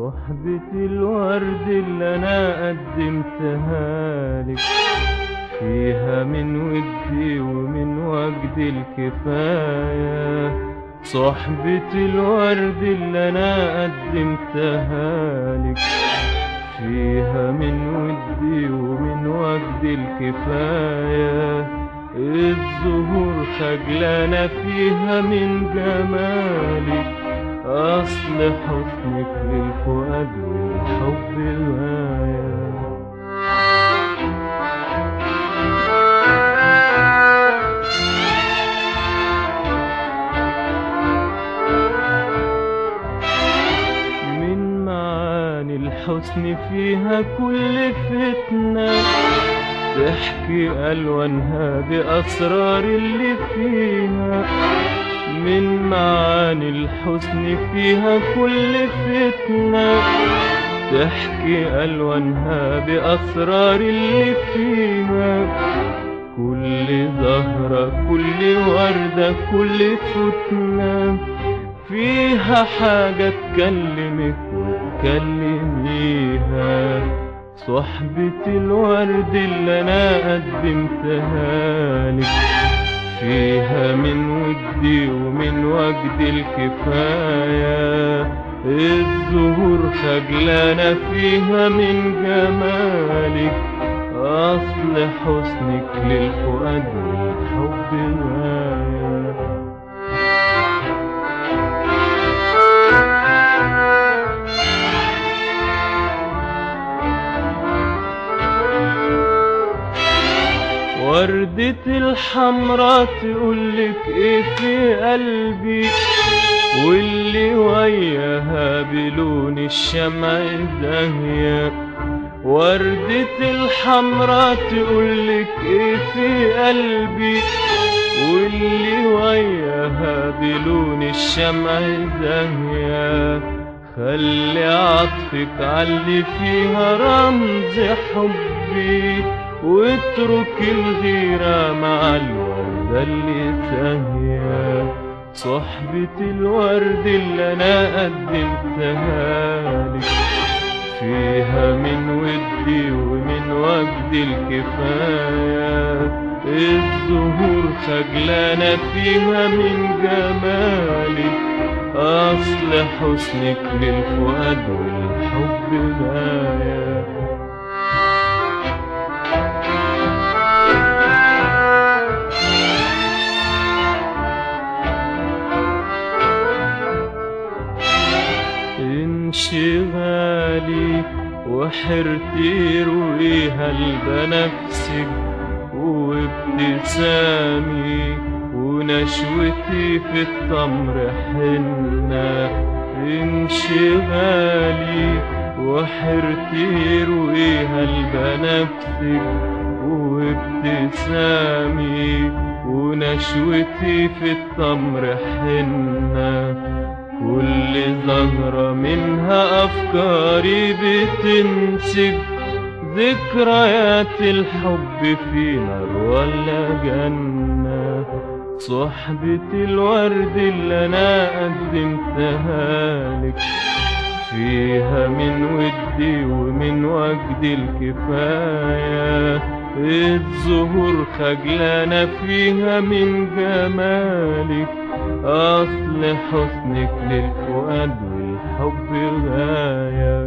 صحبة الورد اللي أنا قدمتها لك فيها من ودي ومن وجد الكفاية. صحبة الورد اللي أنا قدمتها لك فيها من ودي ومن وجد الكفاية. الزهور خجلانة فيها من جمالك، أصل حسنك للفؤاد والحب غاية. من معاني الحسن فيها كل فتنة، تحكي ألوانها بأسرار اللي فيها. من معاني الحسن فيها كل فتنة، تحكي ألوانها بأسرار اللي فيها. كل زهرة كل وردة كل فتنة فيها حاجة تكلمك وتكلميها. صحبة الورد اللي أنا قدمتها لك فيها من ودي ومن وجد الكفاية. الزهور خجلانة فيها من جمالك، أصل حسنك للفؤاد والحب غاية. وردة الحمرا تقولك ايه في قلبي، واللي وياها بلون الشمع زاهية. وردة الحمرا تقولك ايه في قلبي، واللي وياها بلون الشمع زاهية. خلي عطفك عاللي فيها رمز حبي، واترك الغيرة مع الوردة اللي ساهية. صحبة الورد اللي أنا قدمتها لك فيها من ودي ومن وجد الكفاية. الزهور خجلانة فيها من جمالك، أصل حسنك للفؤاد والحب غاية. انشغالي وحرتي رويها البنفسج، وابتسامي ونشوتي في التمر حنة. انشغالي وحرتي رويها البنفسج، وابتسامي ونشوتي في التمر حنة. كل زهرة منها أفكاري بتنسج، ذكريات الحب في نار ولا جنة. صحبة الورد اللي أنا قدمتها لك فيها من ودي ومن وجد الكفاية. الزهور خجلانة فيها من جمالك، أصل حسنك للفؤاد والحب غاية.